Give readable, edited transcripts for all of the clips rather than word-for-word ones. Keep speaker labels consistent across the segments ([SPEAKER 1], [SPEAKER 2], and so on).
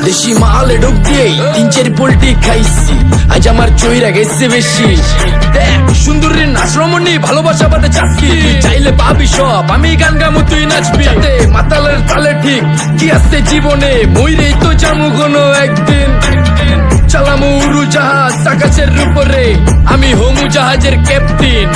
[SPEAKER 1] দেশি মালে ঢুক দিয়ে 3-4 পোল্টি খাইছি, আজ আমার চইরা গেছে বেশি। দেখ সুন্দরীর নাচ রমণী, ভালোবাসা বাদে চাকরি, তুই চাইলে পাবি সব, আমি গান গামু তুই নাচবি। মাতালের তালে ঠিক কি আছে জীবনে, মইরেই তো জামু কোনো একদিন। চালামু উড়ু জাহাজ আকাশের উপরে, আমি হমু জাহাজের ক্যাপ্টেন।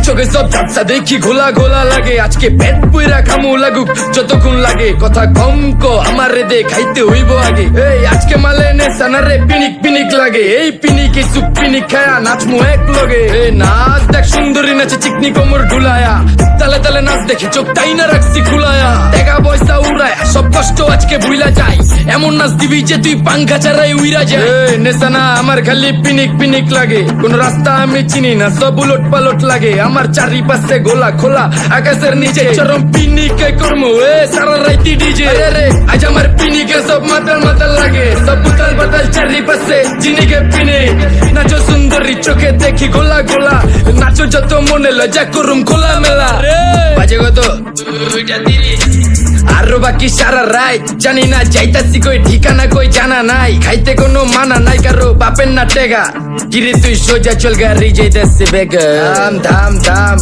[SPEAKER 1] চোখে সব ঝাপসা দেখি ঘোলা ঘোলা লাগে, আজকে পেট পুইরা খামু লাগুক যতক্ষণ লাগে। কথা কম কো আমারে দে খাইতে হইব আগে, এই আজকে মালে নে সানারে পিনিক পিনিক লাগে। এই পিনিকে চুপ পিনিক খায়া নাচমু এক লগে। এই নাচ দেখ সুন্দরী নাচে চিকনি কোমর ঢুলায়া, তালে তালে নাচ দেখে চোখ তাই না রাখছি খুলায়া। টাকা পয়সা উড়ায় সব কষ্ট আজকে ভুইলা যায়, এমন নাচ দিবি যে তুই পাঙ্খা ছাড়াই উইরা যায়। নেশানা আমার খালি পিনিক পিনিক লাগে, কোন রাস্তা আমি চিনি না, সব উলট পালট লাগে। আমার চারিপাশে গোলা খোলা আকাশের নিচে, চরম পিনিকে করমু সারা রাইতি ডিজে। আজ আমার পিনিকে সব মাতাল মাতাল লাগে, সব উতাল বাতাল চারিপাশে জিনিকে পিনিক। নাচো সুন্দরী চোখে দেখি গোলা গোলা, নাচো যত মনে লজ্জা করুম খোলা মেলা। বাজে কত আরো বাকি সারা রাত জানি না, যাইতাছি কই ঠিকানা কই জানা নাই। খাইতে কোনো মানা নাই কারো বাপের না টেগা, গিরে তুই সোজা চল গাড়ি যাইতাছে বেগা। ধাম ধাম ধাম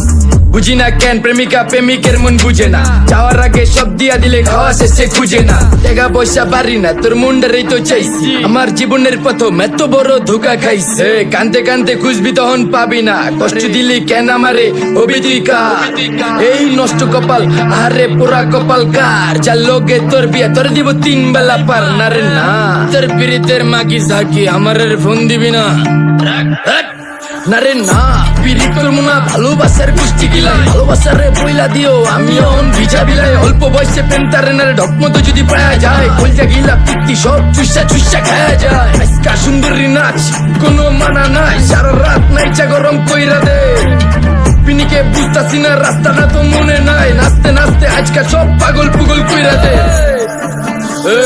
[SPEAKER 1] বুঝি না কেন প্রেমিকা প্রেমিকের মন বুঝে না, যাওয়ার আগে সব দিয়া দিলে খাওয়া শেষে খুঁজে না। টাকা পয়সা পারি না তোর মুন্ডারেই তো চাইছি, আমার জীবনের প্রথম এত বড় ধোকা খাইছে। কানতে কানতে খুঁজবি তখন পাবি না, কষ্ট দিলি কেন আমারে হবি তুই কার। এই নষ্ট কপাল আরে পোড়া কপাল কার, যার লোকে তোর বিয়া তোর দিব 3 বেলা পার না রে না। তোর পিরিতের মাগি ঝাঁকি আমার ফোন দিবি না না রে না। পিরিত করবো না ভালোবাসার কুষ্টি গিলাই, ভালোবাসারে বইলা দিও আমি অন ভিজা বিলাই। অল্প বয়সে পেন্টারে নারে ঢকমতো যদি পায়া যায়, কলজা গিলা পিত্তি সব চুষা চুষা খায়া যায়। আজকা সুন্দরী নাচ কোনো মানা নাই, সারা রাত নাইচা গরম কইরা দে। পিনিকে বুঝতাছি না রাস্তাটা তো মনে নাই, নাচতে নাচতে আজকা সব পাগল পুগল কইরা দে।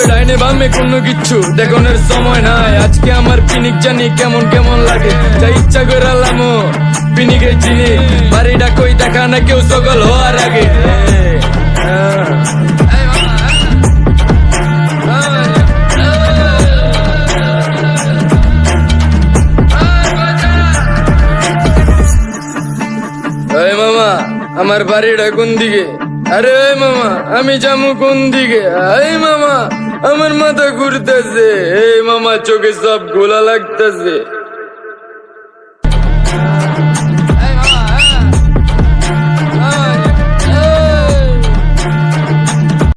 [SPEAKER 1] ডাইনে বামে কোনো কিচ্ছু দেখনের সময় নাই, আজকে আমার পিনিক জানি কেমন কেমন লাগে। যা ইচ্ছা করে লামো পিনিকে চিনি, বাড়িটা কই দেখা না কেউ সকল হওয়ার আগে। মামা আমার বাড়িটা কোন দিকে? আরে মামা আমি যাবো কোন দিকে? এই মামা আমার মাথা ঘুরতেছে, এই মামা চোখে সব গোলা লাগতেছে।